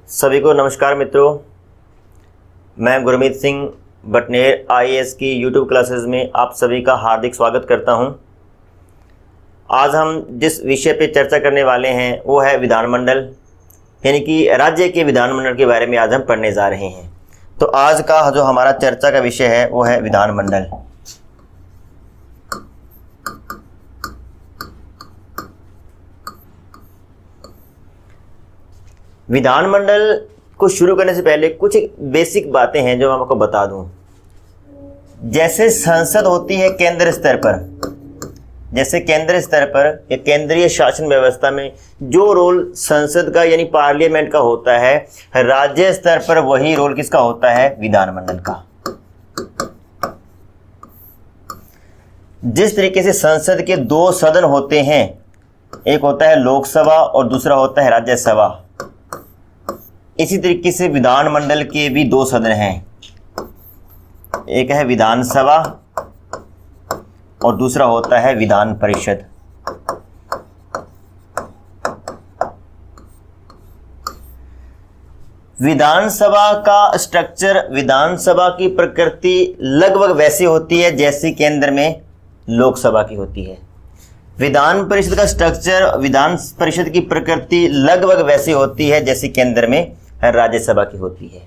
सभी को नमस्कार मित्रों, मैं गुरमीत सिंह बटनेर आईएएस की यूट्यूब क्लासेस में आप सभी का हार्दिक स्वागत करता हूं। आज हम जिस विषय पे चर्चा करने वाले हैं वो है विधानमंडल, यानी कि राज्य के विधानमंडल के बारे में आज हम पढ़ने जा रहे हैं। तो आज का जो हमारा चर्चा का विषय है वो है विधानमंडल। विधानमंडल को शुरू करने से पहले कुछ बेसिक बातें हैं जो मैं आपको बता दूं। जैसे संसद होती है केंद्र स्तर पर, जैसे केंद्र स्तर पर या केंद्रीय शासन व्यवस्था में जो रोल संसद का यानी पार्लियामेंट का होता है, राज्य स्तर पर वही रोल किसका होता है? विधानमंडल का। जिस तरीके से संसद के दो सदन होते हैं, एक होता है लोकसभा और दूसरा होता है राज्यसभा, इसी तरीके से विधानमंडल के भी दो सदन हैं, एक है विधानसभा और दूसरा होता है विधान परिषद। विधानसभा का स्ट्रक्चर, विधानसभा की प्रकृति लगभग वैसी होती है जैसी केंद्र में लोकसभा की होती है। विधान परिषद का स्ट्रक्चर, विधान परिषद की प्रकृति लगभग वैसी होती है जैसी केंद्र में राज्यसभा की होती है।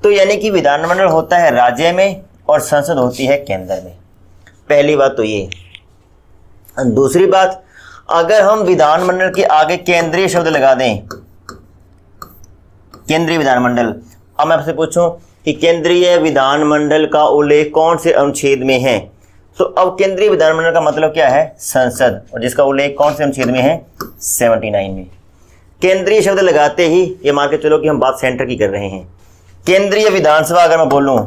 तो यानी कि विधानमंडल होता है राज्य में और संसद होती है केंद्र में। पहली बात तो ये। दूसरी बात, अगर हम विधानमंडल के आगे केंद्रीय शब्द लगा दें, केंद्रीय विधानमंडल, अब मैं आपसे पूछूं कि केंद्रीय विधानमंडल का उल्लेख कौन से अनुच्छेद में है, तो अब केंद्रीय विधानमंडल का मतलब क्या है? संसद, और जिसका उल्लेख कौन से अनुच्छेद में है? 79 में। केंद्रीय शब्द लगाते ही ये मान के चलो कि हम बात सेंटर की कर रहे हैं। केंद्रीय विधानसभा अगर मैं बोलूं,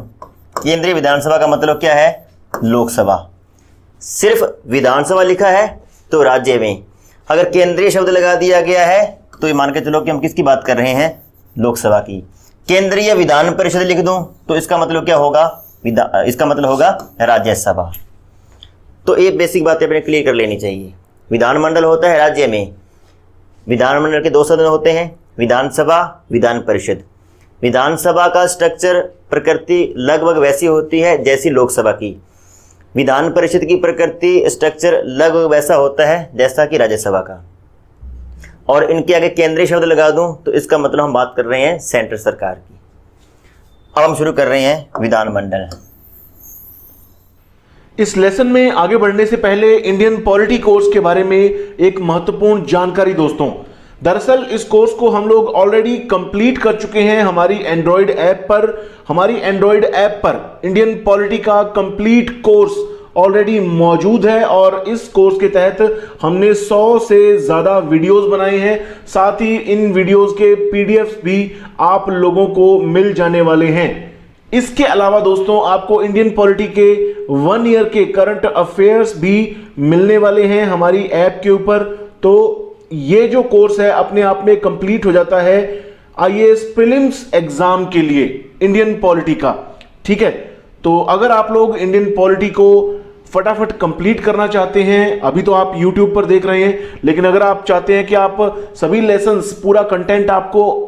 केंद्रीय विधानसभा का मतलब क्या है? लोकसभा। सिर्फ विधानसभा लिखा है तो राज्य में, अगर केंद्रीय शब्द लगा दिया गया है तो ये मान के चलो कि हम किसकी बात कर रहे हैं? लोकसभा की। केंद्रीय विधान परिषद लिख दूं तो इसका मतलब क्या होगा? इसका मतलब होगा राज्यसभा। तो ये बेसिक बातें अपने क्लियर कर लेनी चाहिए। विधानमंडल होता है राज्य में, विधानमंडल के दो सदन होते हैं, विधानसभा, विधान परिषद। विधानसभा का स्ट्रक्चर, प्रकृति लगभग वैसी होती है जैसी लोकसभा की। विधान परिषद की प्रकृति, स्ट्रक्चर लगभग वैसा होता है जैसा कि राज्यसभा का। और इनके आगे केंद्रीय शब्द लगा दूं तो इसका मतलब हम बात कर रहे हैं सेंट्रल सरकार की। अब हम शुरू कर रहे हैं विधानमंडल। इस लेसन में आगे बढ़ने से पहले इंडियन पॉलिटी कोर्स के बारे में एक महत्वपूर्ण जानकारी दोस्तों। दरअसल इस कोर्स को हम लोग ऑलरेडी कंप्लीट कर चुके हैं हमारी एंड्रॉयड ऐप पर। हमारी एंड्रॉयड ऐप पर इंडियन पॉलिटी का कंप्लीट कोर्स ऑलरेडी मौजूद है और इस कोर्स के तहत हमने 100 से ज़्यादा वीडियोस बनाए हैं। साथ ही इन वीडियोस के पीडीएफ भी आप लोगों को मिल जाने वाले हैं। इसके अलावा दोस्तों आपको इंडियन पॉलिटी के 1 ईयर के करंट अफेयर्स भी मिलने वाले हैं हमारी ऐप के ऊपर। तो ये जो कोर्स है अपने आप में कंप्लीट हो जाता है आईएएस प्रीलिम्स एग्जाम के लिए इंडियन पॉलिटी का। ठीक है, तो अगर आप लोग इंडियन पॉलिटी को फटाफट कंप्लीट करना चाहते हैं, अभी तो आप यूट्यूब पर देख रहे हैं, लेकिन अगर आप चाहते हैं कि आप सभी लेसन्स, पूरा कंटेंट आपको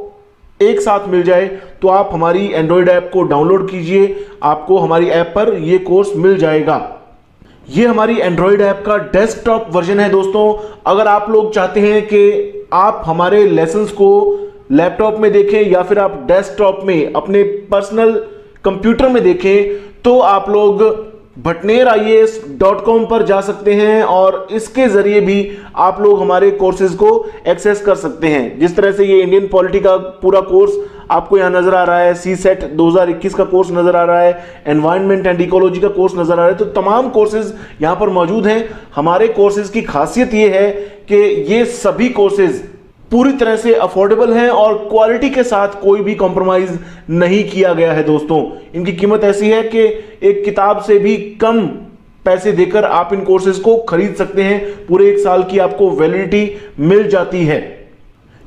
एक साथ मिल जाए, तो आप हमारी एंड्रॉयड ऐप को डाउनलोड कीजिए। आपको हमारी ऐप पर ये कोर्स मिल जाएगा। ये हमारी एंड्रॉयड ऐप का डेस्कटॉप वर्जन है दोस्तों। अगर आप लोग चाहते हैं कि आप हमारे लेसन्स को लैपटॉप में देखें या फिर आप डेस्कटॉप में अपने पर्सनल कंप्यूटर में देखें, तो आप लोग bhatner.ias.com पर जा सकते हैं और इसके जरिए भी आप लोग हमारे कोर्सेज को एक्सेस कर सकते हैं। जिस तरह से ये इंडियन पॉलिटी का पूरा कोर्स आपको यहाँ नजर आ रहा है, सीसेट 2021 का कोर्स नजर आ रहा है, एनवायरनमेंट एंड इकोलॉजी का कोर्स नजर आ रहा है, तो तमाम कोर्सेज यहाँ पर मौजूद हैं। हमारे कोर्सेज की खासियत ये है कि ये सभी कोर्सेज पूरी तरह से अफोर्डेबल हैं और क्वालिटी के साथ कोई भी कॉम्प्रोमाइज नहीं किया गया है दोस्तों। इनकी कीमत ऐसी है कि एक किताब से भी कम पैसे देकर आप इन कोर्सेज को खरीद सकते हैं। पूरे 1 साल की आपको वैलिडिटी मिल जाती है।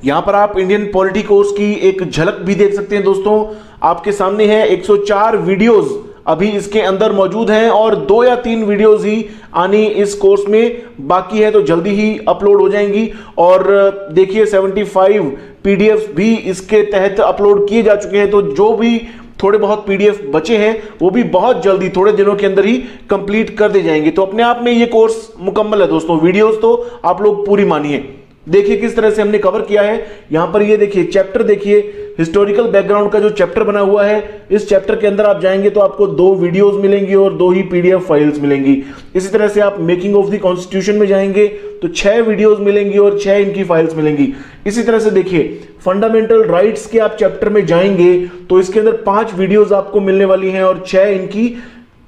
यहां पर आप इंडियन पॉलिटी कोर्स की एक झलक भी देख सकते हैं दोस्तों। आपके सामने है 104 वीडियोस अभी इसके अंदर मौजूद हैं और 2 या 3 वीडियोस ही आनी इस कोर्स में बाकी है, तो जल्दी ही अपलोड हो जाएंगी। और देखिए 75 पीडीएफ भी इसके तहत अपलोड किए जा चुके हैं, तो जो भी थोड़े बहुत पीडीएफ बचे हैं वो भी बहुत जल्दी थोड़े दिनों के अंदर ही कंप्लीट कर दिए जाएंगे। तो अपने आप में ये कोर्स मुकम्मल है दोस्तों। वीडियोस तो आप लोग पूरी मानिए। देखिए किस तरह से हमने कवर किया है। यहां पर ये देखिए चैप्टर, देखिए हिस्टोरिकल बैकग्राउंड का जो चैप्टर बना हुआ है, इस चैप्टर के अंदर आप जाएंगे तो आपको 2 वीडियोस मिलेंगी और 2 ही पीडीएफ फाइल्स मिलेंगी। इसी तरह से आप मेकिंग ऑफ द कॉन्स्टिट्यूशन में जाएंगे तो 6 वीडियोस मिलेंगी और 6 इनकी फाइल्स मिलेंगी। इसी तरह से देखिए फंडामेंटल राइट्स के आप चैप्टर में जाएंगे तो इसके अंदर 5 वीडियोस आपको मिलने वाली हैं और 6 इनकी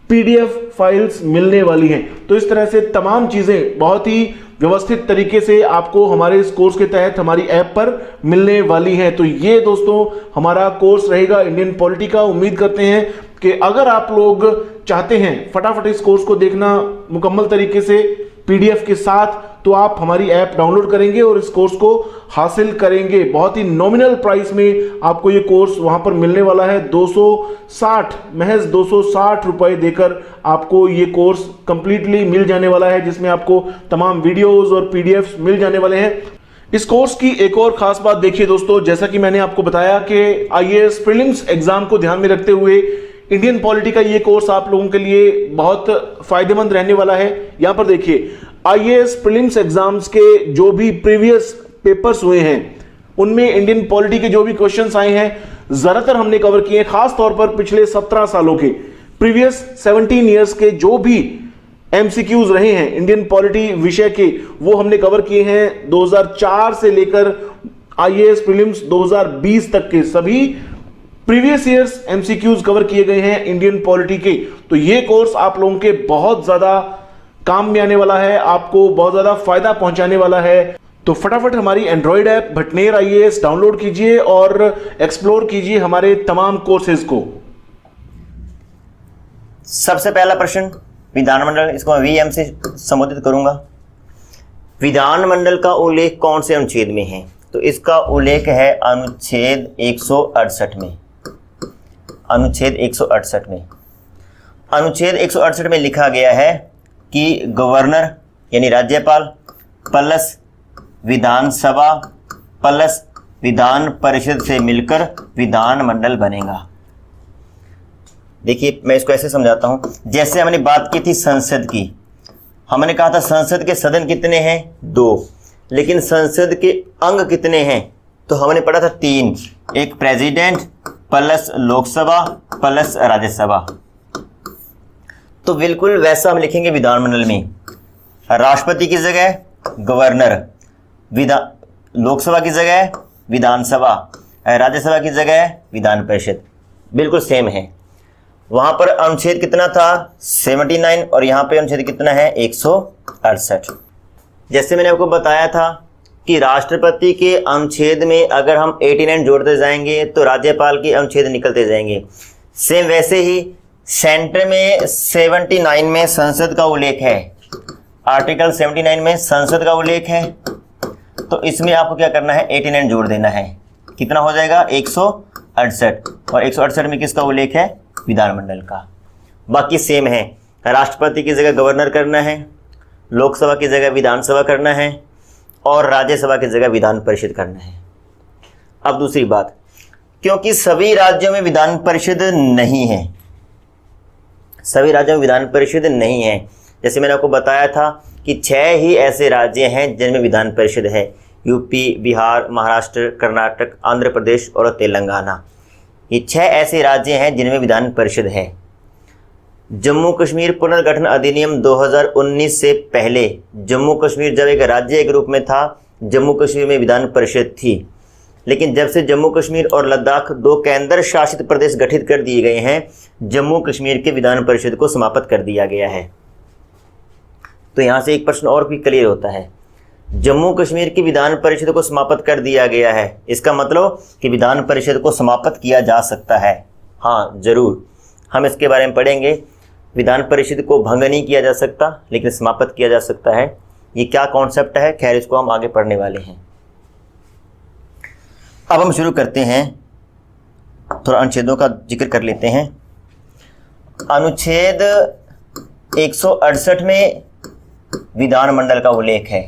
पीडीएफ फाइल्स मिलने वाली हैं। तो इस तरह से तमाम चीजें बहुत ही व्यवस्थित तरीके से आपको हमारे इस कोर्स के तहत हमारी ऐप पर मिलने वाली हैं। तो ये दोस्तों हमारा कोर्स रहेगा इंडियन पॉलिटी का। उम्मीद करते हैं कि अगर आप लोग चाहते हैं फटाफट इस कोर्स को देखना मुकम्मल तरीके से पीडीएफ के साथ, तो आप हमारी ऐप डाउनलोड करेंगे और इस कोर्स को हासिल करेंगे। बहुत ही नॉमिनल प्राइस में आपको ये कोर्स वहां पर मिलने वाला है। 260 महज 260 रुपए देकर आपको ये कोर्स कंप्लीटली मिल जाने वाला है, जिसमें आपको तमाम वीडियोस और पीडीएफ मिल जाने वाले हैं। इस कोर्स की एक और खास बात देखिए दोस्तों, जैसा कि मैंने आपको बताया कि आईएएस प्रीलिम्स एग्जाम को ध्यान में रखते हुए इंडियन पॉलिटी का ये कोर्स आप लोगों के लिए बहुत फायदेमंद रहने वाला है। यहां पर देखिए आईएएस प्रीलिम्स एग्जाम्स के जो भी प्रीवियस पेपर्स हुए हैं उनमें इंडियन पॉलिटी के जो भी क्वेश्चंस आए हैं ज्यादातर हमने कवर किए हैं। खास तौर पर पिछले 17 सालों के प्रीवियस 17 इयर्स के जो भी एमसीक्यूज रहे हैं इंडियन पॉलिटी विषय के, वो हमने कवर किए हैं। 2004 से लेकर आईएएस प्रीलिम्स 2020 तक के सभी प्रीवियस ईयर्स एमसीक्यूज कवर किए गए हैं इंडियन पॉलिटी के। तो ये कोर्स आप लोगों के बहुत ज्यादा काम में आने वाला है, आपको बहुत ज्यादा फायदा पहुंचाने वाला है। तो फटाफट हमारी Android app Bhatner IAS download कीजिए और एक्सप्लोर कीजिए हमारे तमाम कोर्सेज को। सबसे पहला प्रश्न विधानमंडल, इसको वीएम से संबोधित करूंगा। विधानमंडल का उल्लेख कौन से अनुच्छेद में है? तो इसका उल्लेख है अनुच्छेद 168 में। अनुच्छेद 168 में, अनुच्छेद 168 में लिखा गया है कि गवर्नर यानी राज्यपाल प्लस विधानसभा प्लस विधान परिषद से मिलकर विधानमंडल बनेगा। देखिए मैं इसको ऐसे समझाता हूं, जैसे हमने बात की थी संसद की, हमने कहा था संसद के सदन कितने हैं? 2, लेकिन संसद के अंग कितने हैं? तो हमने पढ़ा था 3, एक president plus Lok Sabha plus Rajya Sabha. तो बिल्कुल वैसा हम लिखेंगे विधानमंडल में। राष्ट्रपति की जगह गवर्नर, लोकसभा की जगह विधानसभा, राज्यसभा की जगह विधान परिषद, बिल्कुल सेम है। वहां पर अनुच्छेद कितना था? 79, और यहाँ पे अनुच्छेद कितना है? 168। जैसे मैंने आपको बताया था कि राष्ट्रपति के अनुच्छेद में अगर हम 89 जोड़ते जाएंगे तो राज्यपाल के अनुच्छेद निकलते जाएंगे। सेम वैसे ही सेंटर में 79 में संसद का उल्लेख है, आर्टिकल 79 में संसद का उल्लेख है, तो इसमें आपको क्या करना है? 89 जोड़ देना है। कितना हो जाएगा? 168, और 168 में किसका उल्लेख है? विधानमंडल का। बाकी सेम है, राष्ट्रपति की जगह गवर्नर करना है, लोकसभा की जगह विधानसभा करना है, और राज्यसभा की जगह विधान परिषद करना है। अब दूसरी बात, क्योंकि सभी राज्यों में विधान परिषद नहीं है, सभी राज्यों में विधान परिषद नहीं है। जैसे मैंने आपको बताया था कि 6 ही ऐसे राज्य हैं जिनमें विधान परिषद है, यूपी, बिहार, महाराष्ट्र, कर्नाटक, आंध्र प्रदेश और तेलंगाना। ये 6 ऐसे राज्य हैं जिनमें विधान परिषद है। जम्मू कश्मीर पुनर्गठन अधिनियम 2019 से पहले जम्मू कश्मीर जब एक राज्य के रूप में था, जम्मू कश्मीर में विधान परिषद थी। लेकिन जब से जम्मू कश्मीर और लद्दाख 2 केंद्र शासित प्रदेश गठित कर दिए गए हैं, जम्मू कश्मीर के विधान परिषद को समाप्त कर दिया गया है। तो यहाँ से एक प्रश्न और भी क्लियर होता है, जम्मू कश्मीर की विधान परिषद को समाप्त कर दिया गया है, इसका मतलब कि विधान परिषद को समाप्त किया जा सकता है। हाँ जरूर, हम इसके बारे में पढ़ेंगे। विधान परिषद को भंग नहीं किया जा सकता, लेकिन समाप्त किया जा सकता है। ये क्या कॉन्सेप्ट है, खैर इसको हम आगे पढ़ने वाले हैं। अब हम शुरू करते हैं, थोड़ा अनुच्छेदों का जिक्र कर लेते हैं। अनुच्छेद 168 में विधानमंडल का उल्लेख है,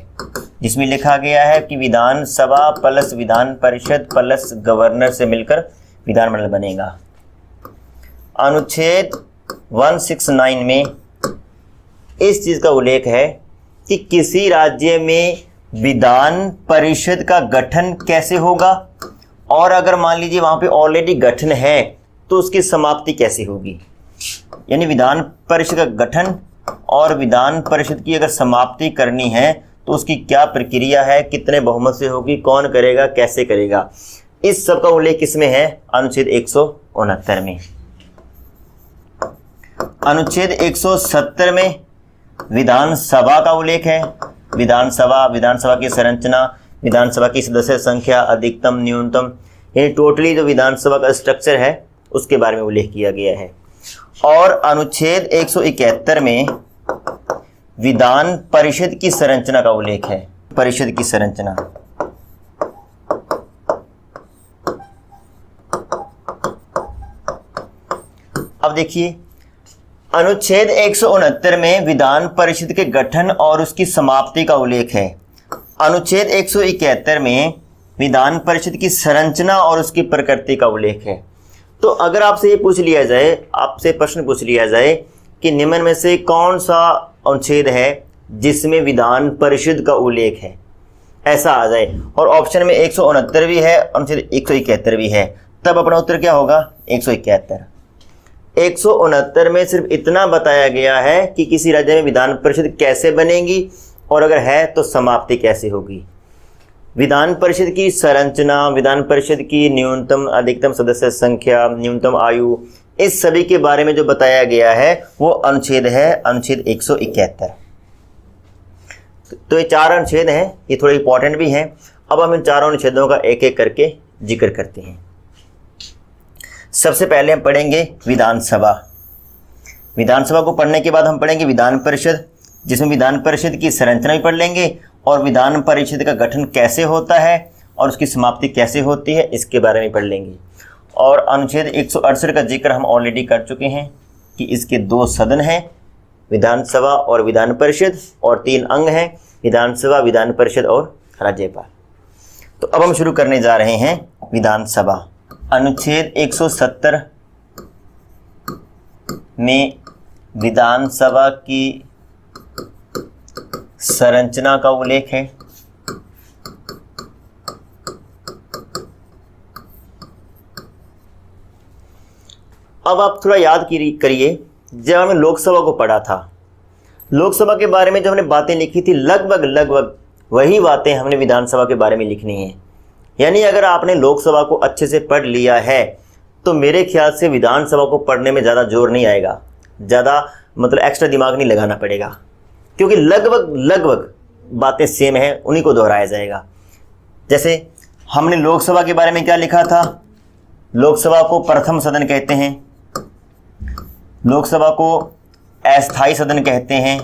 जिसमें लिखा गया है कि विधानसभा plus Vidhan Parishad plus governor से मिलकर विधानमंडल बनेगा। अनुच्छेद 169 में इस चीज का उल्लेख है कि किसी राज्य में विधान परिषद का गठन कैसे होगा, और अगर मान लीजिए वहां पे ऑलरेडी गठन है तो उसकी समाप्ति कैसे होगी। यानी विधान परिषद का गठन और विधान परिषद की अगर समाप्ति करनी है तो उसकी क्या प्रक्रिया है, कितने बहुमत से होगी, कौन करेगा, कैसे करेगा, इस सब का उल्लेख किसमें है? अनुच्छेद 169 में। अनुच्छेद 170 में विधानसभा का उल्लेख है। विधानसभा की संरचना, विधानसभा की सदस्य संख्या, अधिकतम न्यूनतम, ये टोटली जो विधानसभा का स्ट्रक्चर है उसके बारे में उल्लेख किया गया है। और अनुच्छेद 171 में विधान परिषद की संरचना का उल्लेख है। परिषद की संरचना, अब देखिए अनुच्छेद 169 में विधान परिषद के गठन और उसकी समाप्ति का उल्लेख है। अनुच्छेद 171 में विधान परिषद की संरचना और उसकी प्रकृति का उल्लेख है। तो अगर आपसे ये पूछ लिया जाए, आपसे प्रश्न पूछ लिया जाए कि निम्न में से कौन सा अनुच्छेद है जिसमें विधान परिषद का उल्लेख है, ऐसा आ जाए और ऑप्शन में 169 भी है, अनुच्छेद 171 भी है, तब अपना उत्तर क्या होगा? 171। 169 में सिर्फ इतना बताया गया है कि किसी राज्य में विधान परिषद कैसे बनेगी और अगर है तो समाप्ति कैसे होगी। विधान परिषद की संरचना, विधान परिषद की न्यूनतम अधिकतम सदस्य संख्या, न्यूनतम आयु, इस सभी के बारे में जो बताया गया है वो अनुच्छेद है अनुच्छेद 171। तो ये 4 अनुच्छेद हैं, ये थोड़े इंपॉर्टेंट भी हैं। अब हम इन चारों अनुच्छेदों का एक एक करके जिक्र करते हैं। सबसे पहले हम पढ़ेंगे विधानसभा। विधानसभा को पढ़ने के बाद हम पढ़ेंगे विधान परिषद, जिसमें विधान परिषद की संरचना भी पढ़ लेंगे और विधान परिषद का गठन कैसे होता है और उसकी समाप्ति कैसे होती है इसके बारे में पढ़ लेंगे। और अनुच्छेद 168 का जिक्र हम ऑलरेडी कर चुके हैं कि इसके 2 सदन हैं, विधानसभा और विधान परिषद, और 3 अंग हैं, विधानसभा, विधान परिषद और राज्यपाल। तो अब हम शुरू करने जा रहे हैं विधानसभा। अनुच्छेद 170 में विधानसभा की संरचना का उल्लेख है। अब आप थोड़ा याद करिए, जब हमने लोकसभा को पढ़ा था, लोकसभा के बारे में जब हमने बातें लिखी थी लगभग वही बातें हमने विधानसभा के बारे में लिखनी है। यानी अगर आपने लोकसभा को अच्छे से पढ़ लिया है तो मेरे ख्याल से विधानसभा को पढ़ने में ज़्यादा जोर नहीं आएगा, ज़्यादा मतलब एक्स्ट्रा दिमाग नहीं लगाना पड़ेगा, क्योंकि लगभग बातें सेम हैं, उन्हीं को दोहराया जाएगा। जैसे हमने लोकसभा के बारे में क्या लिखा था? लोकसभा को प्रथम सदन कहते हैं, लोकसभा को अस्थायी सदन कहते हैं,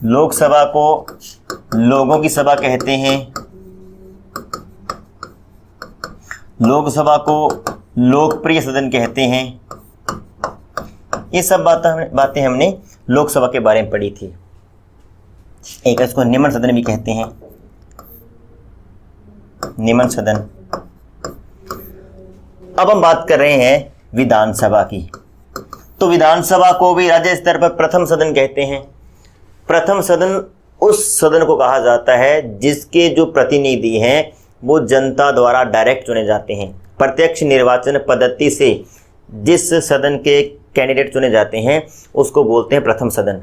लोकसभा को लोगों की सभा कहते हैं, लोकसभा को लोकप्रिय सदन कहते हैं। ये सब बातें हमने लोकसभा के बारे में पढ़ी थी। एक इसको निम्न सदन भी कहते हैं, निम्न सदन। अब हम बात कर रहे हैं विधानसभा की। तो विधानसभा को भी राज्य स्तर पर प्रथम सदन कहते हैं। प्रथम सदन उस सदन को कहा जाता है जिसके जो प्रतिनिधि हैं वो जनता द्वारा डायरेक्ट चुने जाते हैं। प्रत्यक्ष निर्वाचन पद्धति से जिस सदन के कैंडिडेट चुने जाते हैं उसको बोलते हैं प्रथम सदन।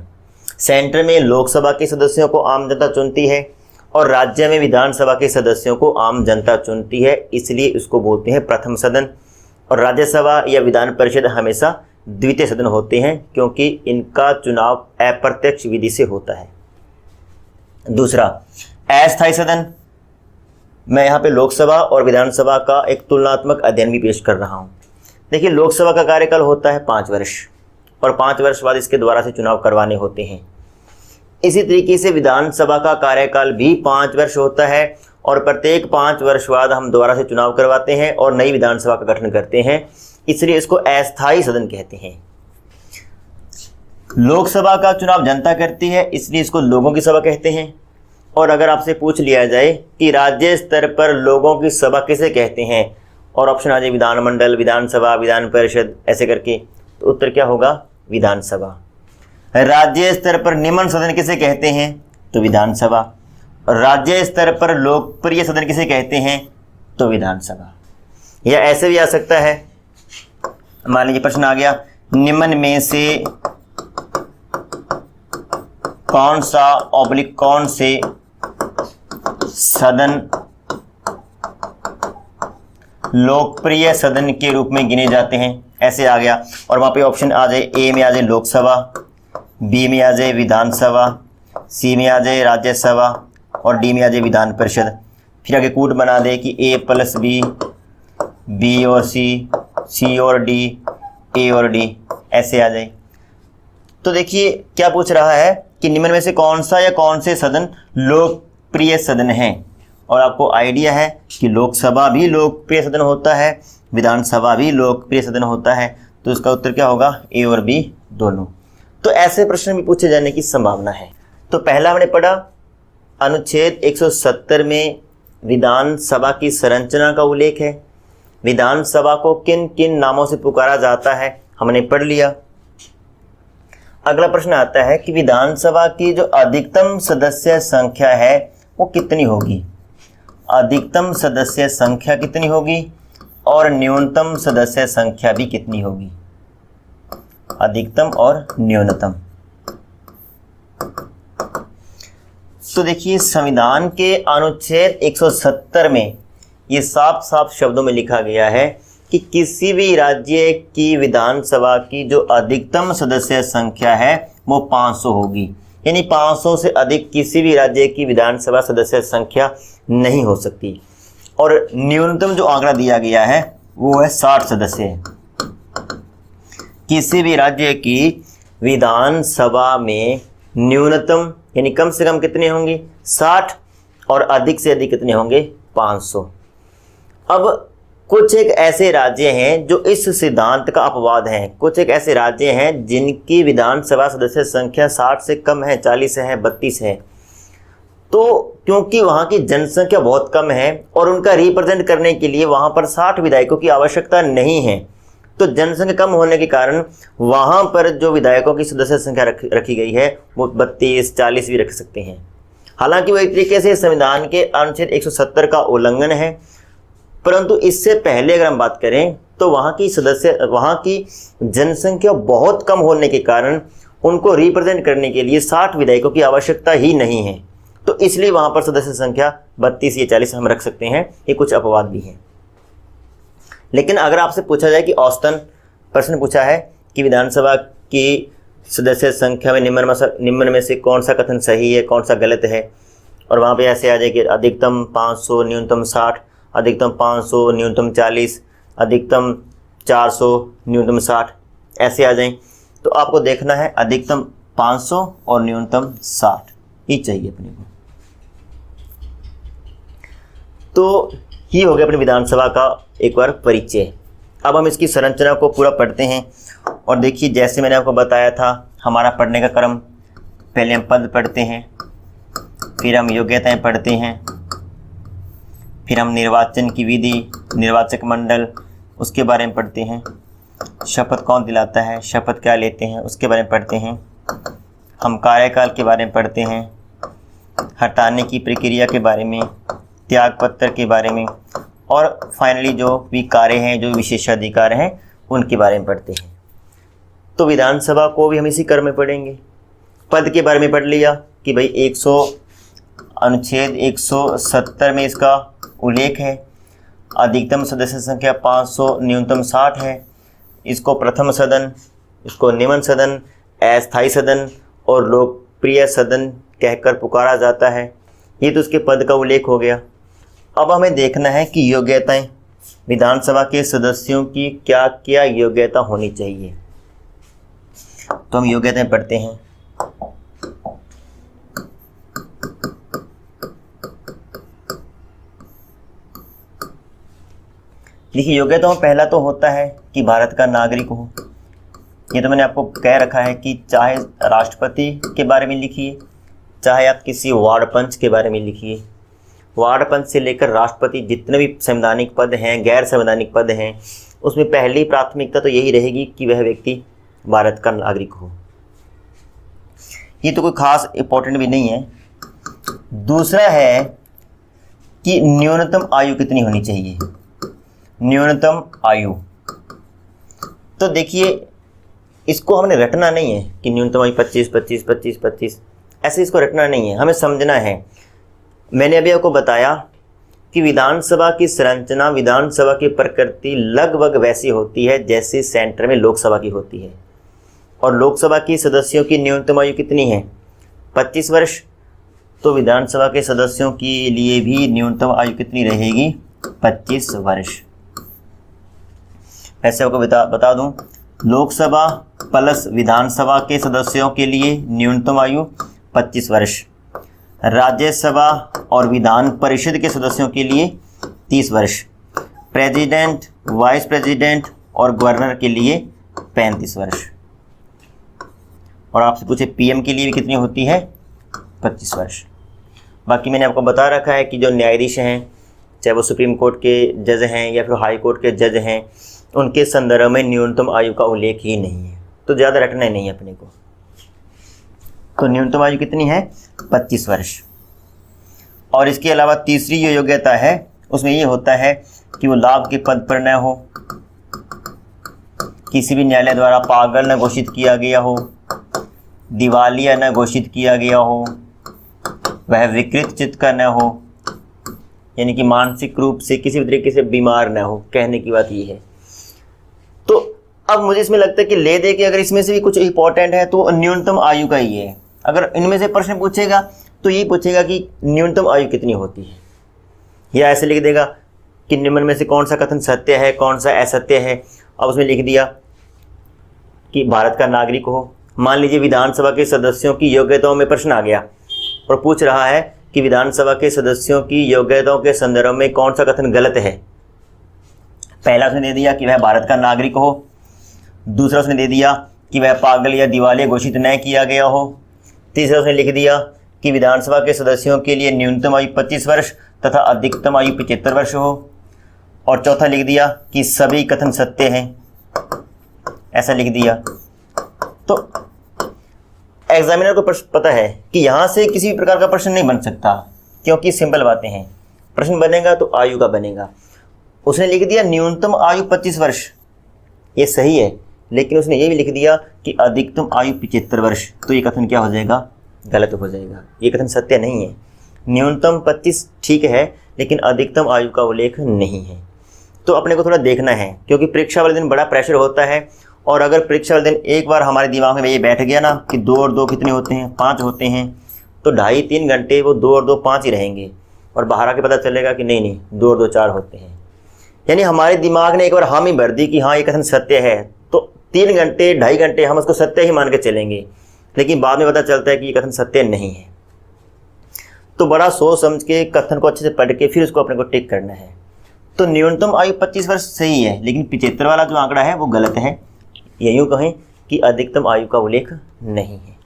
सेंटर में लोकसभा के सदस्यों को आम जनता चुनती है और राज्य में विधानसभा के सदस्यों को आम जनता चुनती है, इसलिए इसको बोलते हैं प्रथम सदन। और राज्यसभा या विधान परिषद हमेशा द्वितीय सदन होते हैं क्योंकि इनका चुनाव अप्रत्यक्ष विधि से होता है। दूसरा, अस्थायी सदन। मैं यहाँ पे लोकसभा और विधानसभा का एक तुलनात्मक अध्ययन भी पेश कर रहा हूँ। देखिए, लोकसभा का कार्यकाल होता है 5 वर्ष और 5 वर्ष बाद इसके द्वारा से चुनाव करवाने होते हैं। इसी तरीके से विधानसभा का कार्यकाल भी 5 वर्ष होता है और प्रत्येक 5 वर्ष बाद हम दोबारा से चुनाव करवाते हैं और नई विधानसभा का गठन करते हैं, इसलिए इसको अस्थायी सदन कहते हैं। लोकसभा का चुनाव जनता करती है, इसलिए इसको लोगों की सभा कहते हैं। और अगर आपसे पूछ लिया जाए कि राज्य स्तर पर लोगों की सभा किसे कहते हैं, और ऑप्शन आ जाए विधानमंडल, विधानसभा, विधान परिषद ऐसे करके, तो उत्तर क्या होगा? विधानसभा। राज्य स्तर पर निम्न सदन किसे कहते हैं? तो विधानसभा। राज्य स्तर पर लोकप्रिय सदन किसे कहते हैं? तो विधानसभा। या ऐसे भी आ सकता है, मान लीजिए प्रश्न आ गया, निम्न में से कौन सा कौन से सदन लोकप्रिय सदन के रूप में गिने जाते हैं, ऐसे आ गया। और वहाँ पे ऑप्शन आ जाए, ए में आ जाए लोकसभा, बी में आ जाए विधानसभा, सी में आ जाए राज्यसभा और डी में आ जाए विधान परिषद। फिर आगे कूट बना दे कि ए प्लस बी, बी और सी और डी, ए और डी, ऐसे आ जाए। तो देखिए क्या पूछ रहा है कि निम्न में से कौन सा या कौन से सदन लोकप्रिय सदन हैं। और आपको आइडिया है कि लोकसभा भी लोकप्रिय सदन होता है, विधानसभा भी लोकप्रिय सदन होता है, तो इसका उत्तर क्या होगा? ए और बी दोनों। तो ऐसे प्रश्न भी पूछे जाने की संभावना है। तो पहला हमने पढ़ा अनुच्छेद 170 में विधानसभा की संरचना का उल्लेख है। विधानसभा को किन किन नामों से पुकारा जाता है हमने पढ़ लिया। अगला प्रश्न आता है कि विधानसभा की जो अधिकतम सदस्य संख्या है वो कितनी होगी? अधिकतम सदस्य संख्या कितनी होगी और न्यूनतम सदस्य संख्या भी कितनी होगी? अधिकतम और न्यूनतम। तो देखिए संविधान के अनुच्छेद 170 में ये साफ साफ शब्दों में लिखा गया है कि किसी भी राज्य की विधानसभा की जो अधिकतम सदस्य संख्या है वो 500 होगी। यानी 500 से अधिक किसी भी राज्य की विधानसभा सदस्य संख्या नहीं हो सकती। और न्यूनतम जो आंकड़ा दिया गया है वो है 60 सदस्य। किसी भी राज्य की विधानसभा में न्यूनतम यानी कम से कम कितने होंगे? 60 और अधिक से अधिक कितने होंगे? 500। अब कुछ एक ऐसे राज्य हैं जो इस सिद्धांत का अपवाद हैं। कुछ एक ऐसे राज्य हैं जिनकी विधानसभा सदस्य संख्या 60 से कम है, 40 है, 32 है। तो क्योंकि वहाँ की जनसंख्या बहुत कम है और उनका रिप्रेजेंट करने के लिए वहाँ पर 60 विधायकों की आवश्यकता नहीं है, तो जनसंख्या कम होने के कारण वहाँ पर जो विधायकों की सदस्य संख्या रखी गई है वो 32, 40 भी रख सकते हैं। हालांकि वो एक तरीके से संविधान के अनुच्छेद 170 का उल्लंघन है, परंतु इससे पहले अगर हम बात करें तो वहाँ की जनसंख्या बहुत कम होने के कारण उनको रिप्रेजेंट करने के लिए 60 विधायकों की आवश्यकता ही नहीं है। तो इसलिए वहाँ पर सदस्य संख्या 32 या 40 हम रख सकते हैं। ये कुछ अपवाद भी हैं। लेकिन अगर आपसे पूछा जाए कि औसतन प्रश्न पूछा है कि विधानसभा की सदस्य संख्या में निम्न में से कौन सा कथन सही है, कौन सा गलत है, और वहाँ पे ऐसे आ जाए कि अधिकतम 500, न्यूनतम 60, अधिकतम 500, न्यूनतम 40, अधिकतम 400, न्यूनतम 60, ऐसे आ जाएं, तो आपको देखना है अधिकतम 500 और न्यूनतम 60 ही चाहिए अपने को। तो ये हो गया अपनी विधानसभा का एक बार परिचय। अब हम इसकी संरचना को पूरा पढ़ते हैं। और देखिए जैसे मैंने आपको बताया था हमारा पढ़ने का क्रम, पहले हम पद पढ़ते हैं, फिर हम योग्यताएं पढ़ते हैं, फिर हम निर्वाचन की विधि, निर्वाचक मंडल उसके बारे में पढ़ते हैं, शपथ कौन दिलाता है, शपथ क्या लेते हैं उसके बारे में पढ़ते हैं, हम कार्यकाल के बारे में पढ़ते हैं, हटाने की प्रक्रिया के बारे में, त्यागपत्र के बारे में, और फाइनली जो भी कार्य हैं, जो विशेषाधिकार हैं उनके बारे में पढ़ते हैं। तो विधानसभा को भी हम इसी क्रम में पढ़ेंगे। पद के बारे में पढ़ लिया कि भाई अनुच्छेद 170 में इसका उल्लेख है, अधिकतम सदस्य संख्या 500, न्यूनतम 60 है। इसको प्रथम सदन, इसको निम्न सदन, अस्थायी सदन और लोकप्रिय सदन कहकर पुकारा जाता है। ये तो उसके पद का उल्लेख हो गया। अब हमें देखना है कि योग्यताएं, विधानसभा के सदस्यों की क्या क्या योग्यता होनी चाहिए। तो हम योग्यताएं पढ़ते हैं। देखिए योग्यताओं पहला तो होता है कि भारत का नागरिक हो, ये तो मैंने आपको कह रखा है कि चाहे राष्ट्रपति के बारे में लिखिए, चाहे आप किसी वार्ड पंच के बारे में लिखिए, वार्ड पंच से लेकर राष्ट्रपति जितने भी संवैधानिक पद हैं, गैर संवैधानिक पद हैं, उसमें पहली प्राथमिकता तो यही रहेगी कि वह व्यक्ति भारत का नागरिक हो। ये तो कोई खास इंपॉर्टेंट भी नहीं है। दूसरा है कि न्यूनतम आयु कितनी होनी चाहिए। न्यूनतम आयु तो देखिए, इसको हमने रटना नहीं है कि न्यूनतम आयु 25 25 25 25, ऐसे इसको रटना नहीं है, हमें समझना है। मैंने अभी आपको बताया कि विधानसभा की संरचना, विधानसभा की प्रकृति लगभग वैसी होती है जैसे सेंटर में लोकसभा की होती है। और लोकसभा की सदस्यों की न्यूनतम आयु कितनी है? 25 वर्ष। तो विधानसभा के सदस्यों के लिए भी न्यूनतम आयु कितनी रहेगी? 25 वर्ष। ऐसे आपको बता दूं, लोकसभा प्लस विधानसभा के सदस्यों के लिए न्यूनतम आयु 25 वर्ष, राज्यसभा और विधान परिषद के सदस्यों के लिए 30 वर्ष, प्रेसिडेंट, वाइस प्रेसिडेंट और गवर्नर के लिए 35 वर्ष। और आपसे पूछे पीएम के लिए भी कितनी होती है? 25 वर्ष। बाकी मैंने आपको बता रखा है कि जो न्यायाधीश हैं, चाहे वो सुप्रीम कोर्ट के जज हैं या फिर हाई कोर्ट के जज हैं, उनके संदर्भ में न्यूनतम आयु का उल्लेख ही नहीं है, तो ज़्यादा रटना ही नहीं है अपने को। तो न्यूनतम आयु कितनी है? 25 वर्ष। और इसके अलावा तीसरी जो योग्यता है उसमें ये होता है कि वो लाभ के पद पर न हो, किसी भी न्यायालय द्वारा पागल न घोषित किया गया हो, दिवालिया न घोषित किया गया हो, वह विकृत चित्त का न हो, यानी कि मानसिक रूप से किसी भी तरीके से बीमार न हो। कहने की बात ये है। तो अब मुझे इसमें लगता है कि ले दे के अगर इसमें से भी कुछ इंपॉर्टेंट है तो न्यूनतम आयु का ही है। अगर इनमें से प्रश्न पूछेगा तो यही पूछेगा कि न्यूनतम आयु कितनी होती है, या ऐसे लिख देगा कि निम्न में से कौन सा कथन सत्य है, कौन सा असत्य है। अब उसमें लिख दिया कि भारत का नागरिक हो। मान लीजिए विधानसभा के सदस्यों की योग्यताओं में प्रश्न आ गया और पूछ रहा है कि विधानसभा के सदस्यों की योग्यताओं के संदर्भ में कौन सा कथन गलत है। पहला उसने दे दिया कि वह भारत का नागरिक हो, दूसरा उसने दे दिया कि वह पागल या दिवालिया घोषित न किया गया हो, तीसरा उसने लिख दिया कि विधानसभा के सदस्यों के लिए न्यूनतम आयु 25 वर्ष तथा अधिकतम आयु 75 वर्ष हो, और चौथा लिख दिया कि सभी कथन सत्य हैं, ऐसा लिख दिया। तो एग्जामिनर को पता है कि यहाँ से किसी भी प्रकार का प्रश्न नहीं बन सकता, क्योंकि सिंपल बातें हैं। प्रश्न बनेगा तो आयु का बनेगा। उसने लिख दिया न्यूनतम आयु 25 वर्ष, ये सही है, लेकिन उसने ये भी लिख दिया कि अधिकतम आयु 75 वर्ष, तो ये कथन क्या हो जाएगा? गलत हो जाएगा। ये कथन सत्य नहीं है। न्यूनतम 25 ठीक है, लेकिन अधिकतम आयु का उल्लेख नहीं है। तो अपने को थोड़ा देखना है, क्योंकि परीक्षा वाले दिन बड़ा प्रेशर होता है। और अगर परीक्षा वाले दिन एक बार हमारे दिमाग में ये बैठ गया ना कि 2 और 2 कितने होते हैं? 5 होते हैं, तो 2.5-3 घंटे वो 2 और 2 5 ही रहेंगे, और बाहर आके पता चलेगा कि नहीं 2 और 2 4 होते हैं। यानी हमारे दिमाग ने एक बार हामी भर दी कि हाँ ये कथन सत्य है, तो 3 घंटे 2.5 घंटे हम उसको सत्य ही मान के चलेंगे, लेकिन बाद में पता चलता है कि ये कथन सत्य नहीं है। तो बड़ा सोच समझ के कथन को अच्छे से पढ़ के फिर उसको अपने को टिक करना है। तो न्यूनतम आयु 25 वर्ष सही है, लेकिन 75 वाला जो आंकड़ा है वो गलत है। या यूँ कहें कि अधिकतम आयु का उल्लेख नहीं है।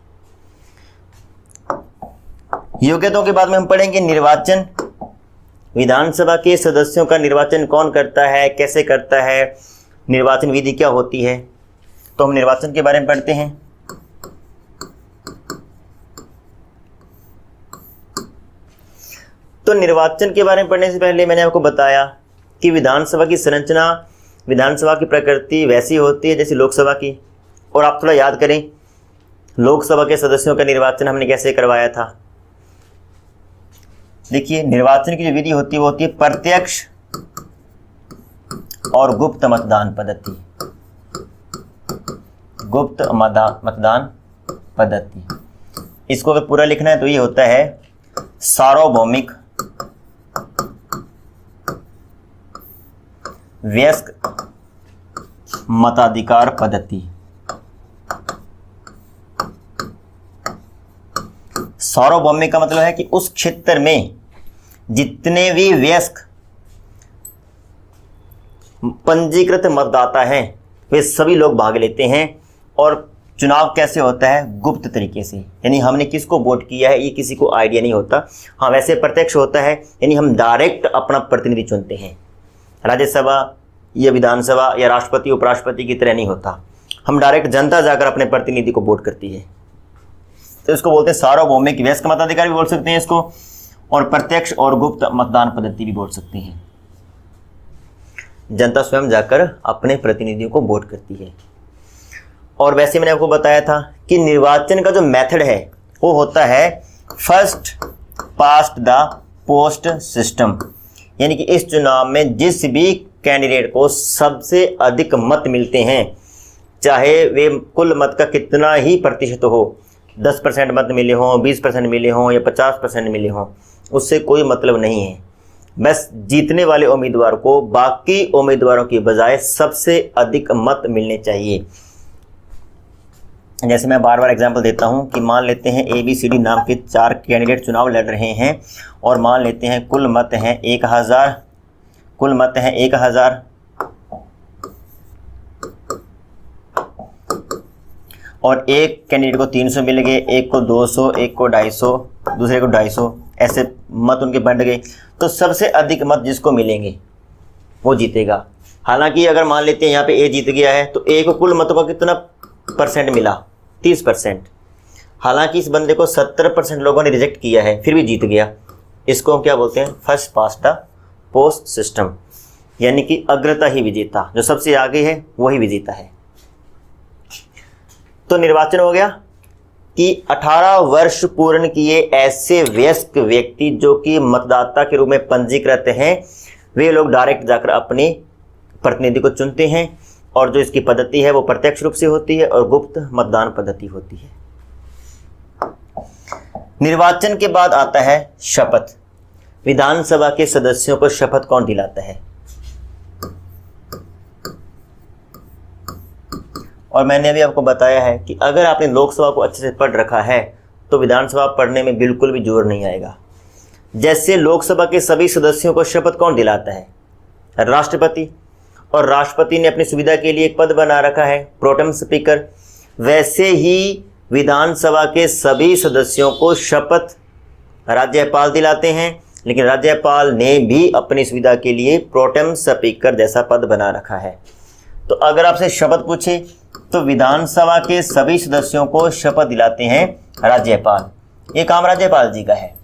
योग्यताओं के बाद में हम पढ़ेंगे निर्वाचन। विधानसभा के सदस्यों का निर्वाचन कौन करता है, कैसे करता है, निर्वाचन विधि क्या होती है। तो हम निर्वाचन के बारे में पढ़ते हैं। तो निर्वाचन के बारे में पढ़ने से पहले मैंने आपको बताया कि विधानसभा की संरचना, विधानसभा की प्रकृति वैसी होती है जैसे लोकसभा की। और आप थोड़ा याद करें, लोकसभा के सदस्यों का निर्वाचन हमने कैसे करवाया था। देखिए, निर्वाचन की जो विधि होती है वो होती है प्रत्यक्ष और गुप्त मतदान पद्धति। गुप्त मतदान पद्धति, इसको अगर पूरा लिखना है तो ये होता है सार्वभौमिक वयस्क मताधिकार पद्धति। सार्वभौमिक का मतलब है कि उस क्षेत्र में जितने भी वयस्क पंजीकृत मतदाता हैं वे सभी लोग भाग लेते हैं और चुनाव कैसे होता है? गुप्त तरीके से, यानी हमने किसको वोट किया है ये किसी को आइडिया नहीं होता। हाँ, वैसे प्रत्यक्ष होता है, यानी हम डायरेक्ट अपना प्रतिनिधि चुनते हैं। राज्यसभा या विधानसभा या राष्ट्रपति उपराष्ट्रपति की तरह नहीं होता, हम डायरेक्ट जनता जाकर अपने प्रतिनिधि को वोट करती है। तो इसको बोलते हैं सार्वभौमिक वयस्क मताधिकार भी बोल सकते हैं इसको, और प्रत्यक्ष और गुप्त मतदान पद्धति भी बोल सकते हैं। जनता स्वयं जाकर अपने प्रतिनिधियों को वोट करती है। और वैसे मैंने आपको बताया था कि निर्वाचन का जो मेथड है वो होता है first past the post system, यानी कि इस चुनाव में जिस भी कैंडिडेट को सबसे अधिक मत मिलते हैं, चाहे वे कुल मत का कितना ही प्रतिशत हो, 10% मत मिले हों, 20% मिले हों या 50% मिले हों, उससे कोई मतलब नहीं है। बस जीतने वाले उम्मीदवार को बाकी उम्मीदवारों की बजाय सबसे अधिक मत मिलने चाहिए। जैसे मैं बार बार एग्जांपल देता हूं कि मान लेते हैं ABCD नाम के 4 कैंडिडेट चुनाव लड़ रहे हैं, और मान लेते हैं कुल मत हैं 1000, और एक कैंडिडेट को 300 मिल गए, एक को 200, एक को 250, दूसरे को 250, ऐसे मत उनके बंट गए। तो सबसे अधिक मत जिसको मिलेंगे वो जीतेगा। हालांकि अगर मान लेते हैं यहाँ पे A जीत गया है तो A को कुल मतों का कितना परसेंट मिला? 30%। हालांकि इस बंदे को 70% लोगों ने रिजेक्ट किया है, फिर भी जीत गया। इसको हम क्या बोलते हैं? First past the post system, यानी कि अग्रता ही विजेता, जो सबसे आगे है वही विजेता है। तो निर्वाचन हो गया कि 18 वर्ष पूर्ण किए ऐसे वयस्क व्यक्ति जो कि मतदाता के रूप में पंजीकृत हैं, वे लोग डायरेक्ट जाकर अपने प्रतिनिधि को चुनते हैं। और जो इसकी पद्धति है वो प्रत्यक्ष रूप से होती है और गुप्त मतदान पद्धति होती है। निर्वाचन के बाद आता है शपथ। विधानसभा के सदस्यों को शपथ कौन दिलाता है? और मैंने अभी आपको बताया है कि अगर आपने लोकसभा को अच्छे से पढ़ रखा है तो विधानसभा पढ़ने में बिल्कुल भी जोर नहीं आएगा। जैसे लोकसभा के सभी सदस्यों को शपथ कौन दिलाता है? राष्ट्रपति, और राष्ट्रपति ने अपनी सुविधा के लिए एक पद बना रखा है प्रोटेम स्पीकर। वैसे ही विधानसभा के सभी सदस्यों को शपथ राज्यपाल दिलाते हैं, लेकिन राज्यपाल ने भी अपनी सुविधा के लिए प्रोटेम स्पीकर जैसा पद बना रखा है। तो अगर आपसे शपथ पूछे तो विधानसभा के सभी सदस्यों को शपथ दिलाते हैं राज्यपाल। ये काम राज्यपाल जी का है।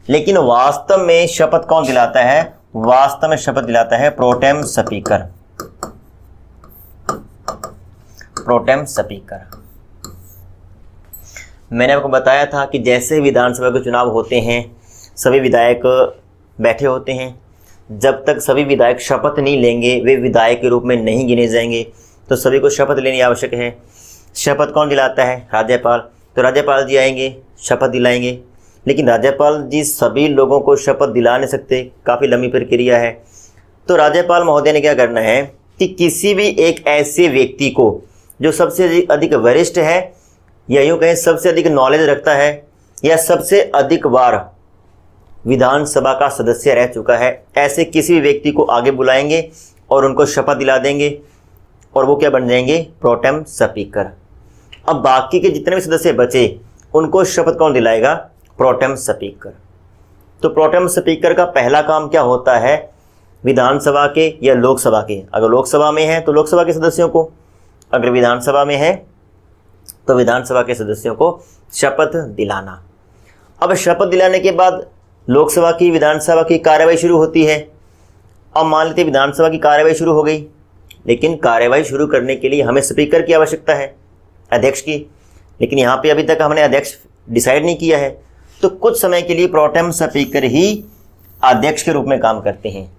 लेकिन वास्तव में शपथ कौन दिलाता है? वास्तव में शपथ दिलाता है प्रोटेम स्पीकर। Pro tem speaker. मैंने आपको बताया था कि जैसे विधानसभा के चुनाव होते हैं सभी विधायक बैठे होते हैं। जब तक सभी विधायक शपथ नहीं लेंगे वे विधायक के रूप में नहीं गिने जाएंगे। तो सभी को शपथ लेनी आवश्यक है। शपथ कौन दिलाता है? राज्यपाल। तो राज्यपाल जी आएंगे, शपथ दिलाएंगे। लेकिन राज्यपाल जी सभी लोगों को शपथ दिला नहीं सकते, काफ़ी लंबी प्रक्रिया है। तो राज्यपाल महोदय ने क्या करना है कि किसी भी एक ऐसे व्यक्ति को जो सबसे अधिक वरिष्ठ है, या यूँ कहें सबसे अधिक नॉलेज रखता है, या सबसे अधिक बार विधानसभा का सदस्य रह चुका है, ऐसे किसी भी व्यक्ति को आगे बुलाएंगे और उनको शपथ दिला देंगे, और वो क्या बन जाएंगे? Pro tem speaker. अब बाकी के जितने भी सदस्य बचे उनको शपथ कौन दिलाएगा? Pro tem speaker. तो प्रोटेम स्पीकर का पहला काम क्या होता है? विधानसभा के या लोकसभा के, अगर लोकसभा में है तो लोकसभा के सदस्यों को, अगर विधानसभा में है तो विधानसभा के सदस्यों को शपथ दिलाना। अब शपथ दिलाने के बाद लोकसभा की विधानसभा की कार्यवाही शुरू होती है। अब मान लेते विधानसभा की कार्यवाही शुरू हो गई, लेकिन कार्यवाही शुरू करने के लिए हमें स्पीकर की आवश्यकता है, अध्यक्ष की। लेकिन यहाँ पे अभी तक हमने अध्यक्ष डिसाइड नहीं किया है, तो कुछ समय के लिए प्रोटेम स्पीकर ही अध्यक्ष के रूप में काम करते हैं।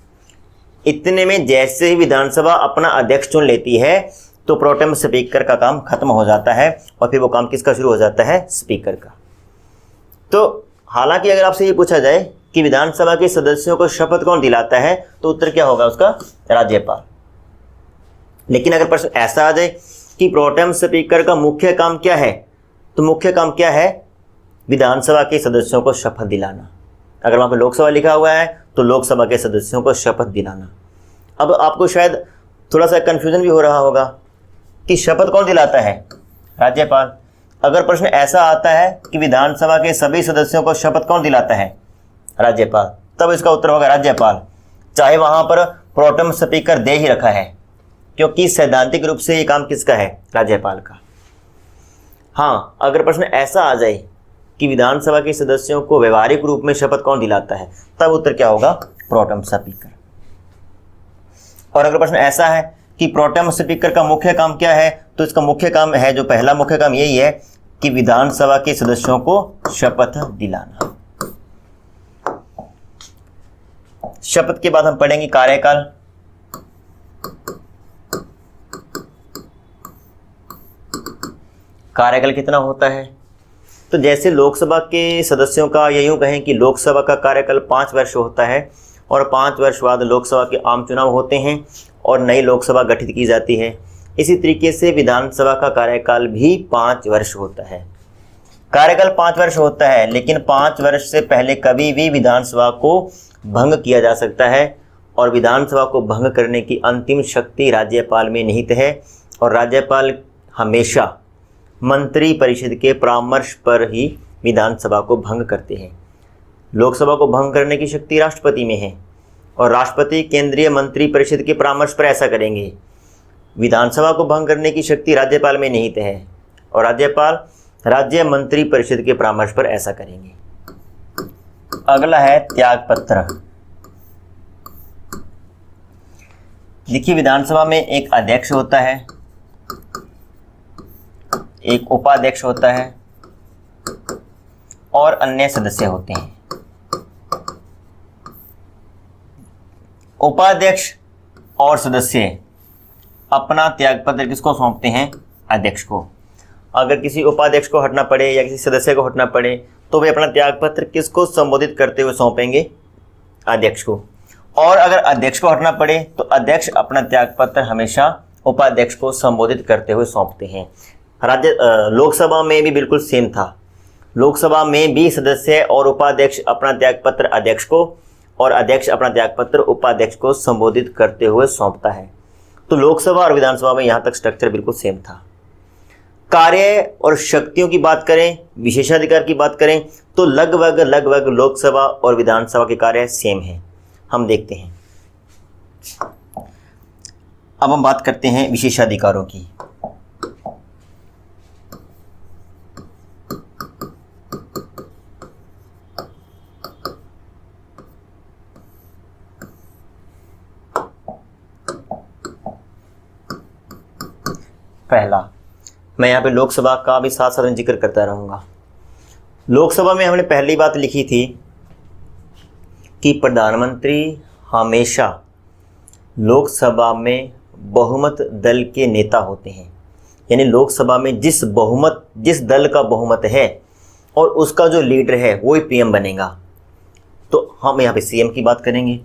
इतने में जैसे ही विधानसभा अपना अध्यक्ष चुन लेती है तो प्रोटेम स्पीकर का काम खत्म हो जाता है, और फिर वो काम किसका शुरू हो जाता है? स्पीकर का। तो हालांकि अगर आपसे ये पूछा जाए कि विधानसभा के सदस्यों को शपथ कौन दिलाता है, तो उत्तर क्या होगा उसका? राज्यपाल। लेकिन अगर प्रश्न ऐसा आ जाए कि प्रोटेम स्पीकर का मुख्य काम क्या है, तो मुख्य काम क्या है? विधानसभा के सदस्यों को शपथ दिलाना। अगर वहाँ पर लोकसभा लिखा हुआ है तो लोकसभा के सदस्यों को शपथ दिलाना। अब आपको शायद थोड़ा सा कन्फ्यूजन भी हो रहा होगा कि शपथ कौन दिलाता है? राज्यपाल। अगर प्रश्न ऐसा आता है कि विधानसभा के सभी सदस्यों को शपथ कौन दिलाता है? राज्यपाल। तब इसका उत्तर होगा राज्यपाल, चाहे वहां पर प्रोटेम स्पीकर दे ही रखा है, क्योंकि सैद्धांतिक रूप से ये काम किसका है? राज्यपाल का। हाँ, अगर प्रश्न ऐसा आ जाए कि विधानसभा के सदस्यों को व्यवहारिक रूप में शपथ कौन दिलाता है, तब उत्तर क्या होगा? Pro tem speaker. और अगर प्रश्न ऐसा है कि प्रोटेम स्पीकर का मुख्य काम क्या है, तो इसका मुख्य काम है, जो पहला मुख्य काम यही है कि विधानसभा के सदस्यों को शपथ दिलाना। शपथ के बाद हम पढ़ेंगे कार्यकाल। कार्यकाल कितना होता है? तो जैसे लोकसभा के सदस्यों का, या यूं कहें कि लोकसभा का कार्यकाल 5 वर्ष होता है और 5 वर्ष बाद लोकसभा के आम चुनाव होते हैं और नई लोकसभा गठित की जाती है। इसी तरीके से विधानसभा का कार्यकाल भी 5 वर्ष होता है। कार्यकाल 5 वर्ष होता है, लेकिन 5 वर्ष से पहले कभी भी विधानसभा को भंग किया जा सकता है और विधानसभा को भंग करने की अंतिम शक्ति राज्यपाल में निहित है और राज्यपाल हमेशा मंत्री परिषद के परामर्श पर ही विधानसभा को भंग करते हैं। लोकसभा को भंग करने की शक्ति राष्ट्रपति में है और राष्ट्रपति केंद्रीय मंत्री परिषद के परामर्श पर ऐसा करेंगे। विधानसभा को भंग करने की शक्ति राज्यपाल में निहित है और राज्यपाल राज्य मंत्री परिषद के परामर्श पर ऐसा करेंगे। अगला है त्यागपत्र। देखिए, विधानसभा में एक अध्यक्ष होता है, एक उपाध्यक्ष होता है और अन्य सदस्य होते हैं। उपाध्यक्ष और सदस्य अपना त्यागपत्र किसको सौंपते हैं? अध्यक्ष को। अगर किसी उपाध्यक्ष को हटना पड़े या किसी सदस्य को हटना पड़े तो वे अपना त्यागपत्र किसको संबोधित करते हुए सौंपेंगे? अध्यक्ष को। और अगर अध्यक्ष को हटना पड़े तो अध्यक्ष अपना त्यागपत्र हमेशा उपाध्यक्ष को संबोधित करते हुए सौंपते हैं। लोकसभा में भी बिल्कुल सेम था। लोकसभा में भी सदस्य और उपाध्यक्ष अपना त्यागपत्र अध्यक्ष को और अध्यक्ष अपना त्यागपत्र उपाध्यक्ष को संबोधित करते हुए सौंपता है। तो लोकसभा और विधानसभा में यहाँ तक स्ट्रक्चर बिल्कुल सेम था। कार्य और शक्तियों की बात करें, विशेषाधिकार की बात करें, तो लगभग लोकसभा और विधानसभा के कार्य सेम हैं। हम देखते हैं। अब हम बात करते हैं विशेषाधिकारों की। पहला, मैं यहाँ पे लोकसभा का भी साथ साथ जिक्र करता रहूँगा। लोकसभा में हमने पहली बात लिखी थी कि प्रधानमंत्री हमेशा लोकसभा में बहुमत दल के नेता होते हैं। यानी लोकसभा में जिस दल का बहुमत है और उसका जो लीडर है वो ही पीएम बनेगा। तो हम यहाँ पे सीएम की बात करेंगे।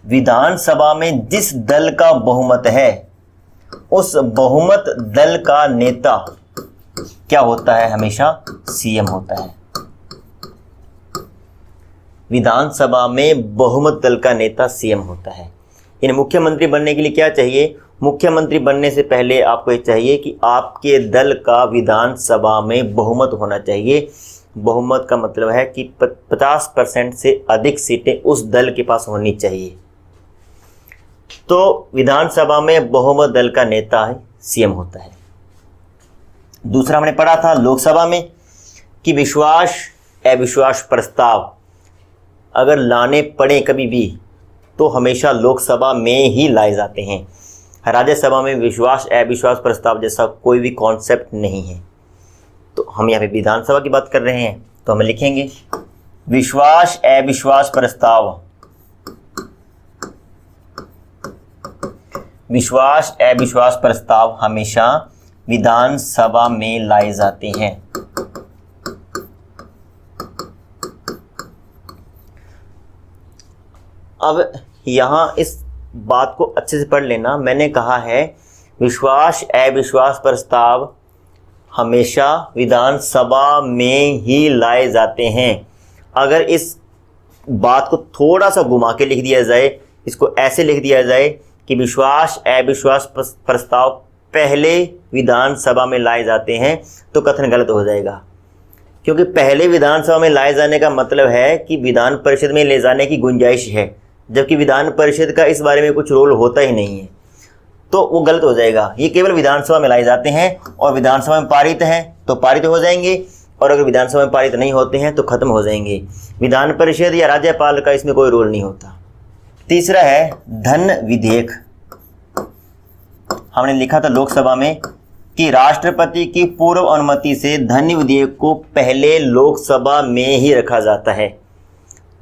विधानसभा में जिस दल का बहुमत है उस बहुमत दल का नेता क्या होता है? हमेशा सीएम होता है। विधानसभा में बहुमत दल का नेता सीएम होता है। इन मुख्यमंत्री बनने के लिए क्या चाहिए? मुख्यमंत्री बनने से पहले आपको ये चाहिए कि आपके दल का विधानसभा में बहुमत होना चाहिए। बहुमत का मतलब है कि 50% से अधिक सीटें उस दल के पास होनी चाहिए। तो विधानसभा में बहुमत दल का नेता सीएम होता है। दूसरा हमने पढ़ा था लोकसभा में कि विश्वास अविश्वास प्रस्ताव अगर लाने पड़े कभी भी तो हमेशा लोकसभा में ही लाए जाते हैं। राज्यसभा में विश्वास अविश्वास प्रस्ताव जैसा कोई भी कॉन्सेप्ट नहीं है। तो हम यहाँ पे विधानसभा की बात कर रहे हैं, तो हम लिखेंगे विश्वास अविश्वास प्रस्ताव। विश्वास अविश्वास प्रस्ताव हमेशा विधानसभा में लाए जाते हैं। अब यहाँ इस बात को अच्छे से पढ़ लेना। मैंने कहा है विश्वास अविश्वास प्रस्ताव हमेशा विधानसभा में ही लाए जाते हैं। अगर इस बात को थोड़ा सा घुमा के लिख दिया जाए, इसको ऐसे लिख दिया जाए कि विश्वास अविश्वास प्रस्ताव पहले विधानसभा में लाए जाते हैं तो कथन गलत हो जाएगा, क्योंकि पहले विधानसभा में लाए जाने का मतलब है कि विधान परिषद में ले जाने की गुंजाइश है, जबकि विधान परिषद का इस बारे में कुछ रोल होता ही नहीं है, तो वो गलत हो जाएगा। ये केवल विधानसभा में लाए जाते हैं और विधानसभा में पारित हैं तो पारित हो जाएंगे, और अगर विधानसभा में पारित नहीं होते हैं तो खत्म हो जाएंगे। विधान परिषद या राज्यपाल का इसमें कोई रोल नहीं होता। तीसरा है धन विधेयक। हमने लिखा था लोकसभा में कि राष्ट्रपति की पूर्व अनुमति से धन विधेयक को पहले लोकसभा में ही रखा जाता है।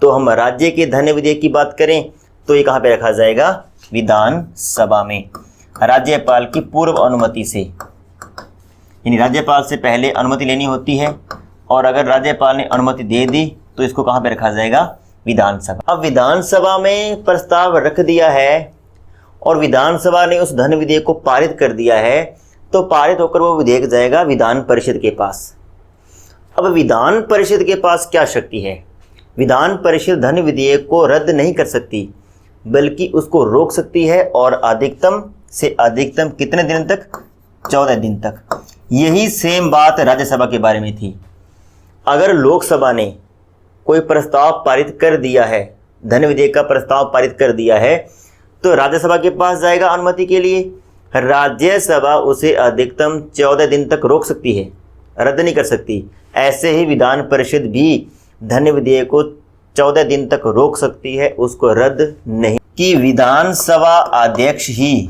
तो हम राज्य के धन विधेयक की बात करें तो ये कहाँ पे रखा जाएगा? विधानसभा में, राज्यपाल की पूर्व अनुमति से, यानी राज्यपाल से पहले अनुमति लेनी होती है, और अगर राज्यपाल ने अनुमति दे दी तो इसको कहाँ पे रखा जाएगा? विधानसभा। अब विधानसभा में प्रस्ताव रख दिया है और विधानसभा ने उस धन विधेयक को पारित कर दिया है, तो पारित होकर वो विधेयक जाएगा विधान परिषद के पास। अब विधान परिषद के पास क्या शक्ति है? विधान परिषद धन विधेयक को रद्द नहीं कर सकती, बल्कि उसको रोक सकती है, और अधिकतम से अधिकतम कितने दिन तक? 14 दिन तक। यही सेम बात राज्यसभा के बारे में थी। अगर लोकसभा ने कोई प्रस्ताव पारित कर दिया है, धन विधेयक का प्रस्ताव पारित कर दिया है, तो राज्यसभा के पास जाएगा अनुमति के लिए। राज्यसभा उसे अधिकतम 14 दिन तक रोक सकती है, रद्द नहीं कर सकती। ऐसे ही विधान परिषद भी धन विधेयक को 14 दिन तक रोक सकती है, उसको रद्द नहीं। कि विधानसभा अध्यक्ष ही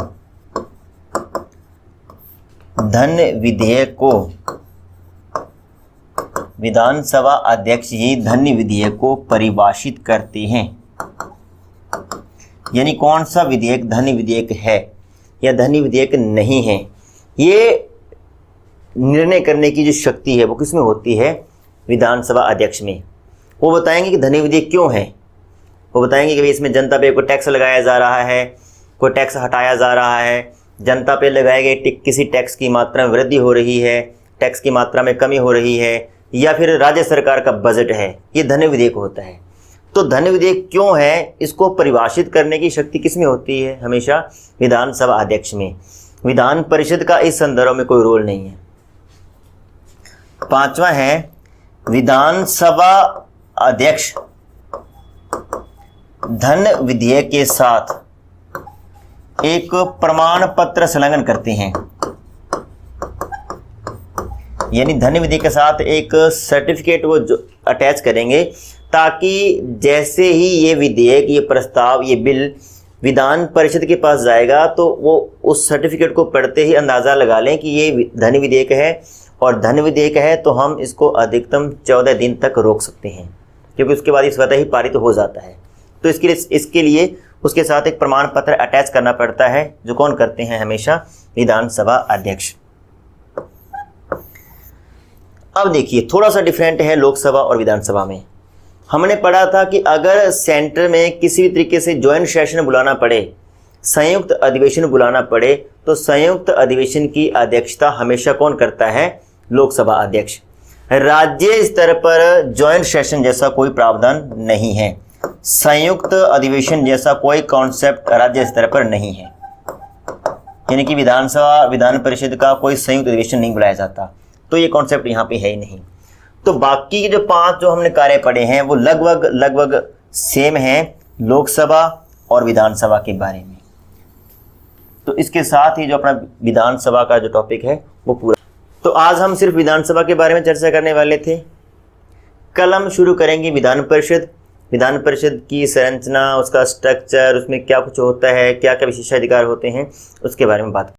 धन विधेयक को विधानसभा अध्यक्ष ही धन विधेयक को परिभाषित करते हैं। यानी कौन सा विधेयक धन विधेयक है या धन विधेयक नहीं है, ये निर्णय करने की जो शक्ति है वो किसमें होती है? विधानसभा अध्यक्ष में। वो बताएंगे कि धन विधेयक क्यों है, वो बताएंगे कि इसमें जनता पे कोई टैक्स लगाया जा रहा है, कोई टैक्स हटाया जा रहा है, जनता पे लगाए गए किसी टैक्स की मात्रा में वृद्धि हो रही है, टैक्स की मात्रा में कमी हो रही है, या फिर राज्य सरकार का बजट है, ये धन विधेयक होता है। तो धन विधेयक क्यों है, इसको परिभाषित करने की शक्ति किसमें होती है? हमेशा विधानसभा अध्यक्ष में। विधान परिषद का इस संदर्भ में कोई रोल नहीं है। पांचवा है विधानसभा अध्यक्ष धन विधेयक के साथ एक प्रमाण पत्र संलग्न करते हैं, यानी धन विधेयक के साथ एक सर्टिफिकेट वो अटैच करेंगे, ताकि जैसे ही ये विधेयक, ये प्रस्ताव, ये बिल विधान परिषद के पास जाएगा तो वो उस सर्टिफिकेट को पढ़ते ही अंदाज़ा लगा लें कि ये धन विधेयक है, और धन विधेयक है तो हम इसको अधिकतम 14 दिन तक रोक सकते हैं, क्योंकि उसके बाद ये स्वतः ही पारित हो जाता है। तो इसके लिए उसके साथ एक प्रमाण पत्र अटैच करना पड़ता है, जो कौन करते हैं? हमेशा विधानसभा अध्यक्ष। अब देखिए थोड़ा सा डिफरेंट है लोकसभा और विधानसभा में। हमने पढ़ा था कि अगर सेंटर में किसी भी तरीके से ज्वाइंट सेशन बुलाना पड़े, संयुक्त अधिवेशन बुलाना पड़े, तो संयुक्त अधिवेशन की अध्यक्षता हमेशा कौन करता है? लोकसभा अध्यक्ष। राज्य स्तर पर ज्वाइंट सेशन जैसा कोई प्रावधान नहीं है, संयुक्त अधिवेशन जैसा कोई कॉन्सेप्ट राज्य स्तर पर नहीं है, यानी कि विधानसभा विधान परिषद का कोई संयुक्त अधिवेशन नहीं बुलाया जाता, तो ये कॉन्सेप्ट यहाँ पे है ही नहीं। तो बाकी के जो 5 जो हमने कार्य पढ़े हैं वो लगभग सेम हैं लोकसभा और विधानसभा के बारे में। तो इसके साथ ही जो अपना विधानसभा का जो टॉपिक है वो पूरा। तो आज हम सिर्फ विधानसभा के बारे में चर्चा करने वाले थे। कल हम शुरू करेंगे विधान परिषद। विधान परिषद की संरचना, उसका स्ट्रक्चर, उसमें क्या कुछ होता है, क्या क्या विशेषाधिकार होते हैं, उसके बारे में बात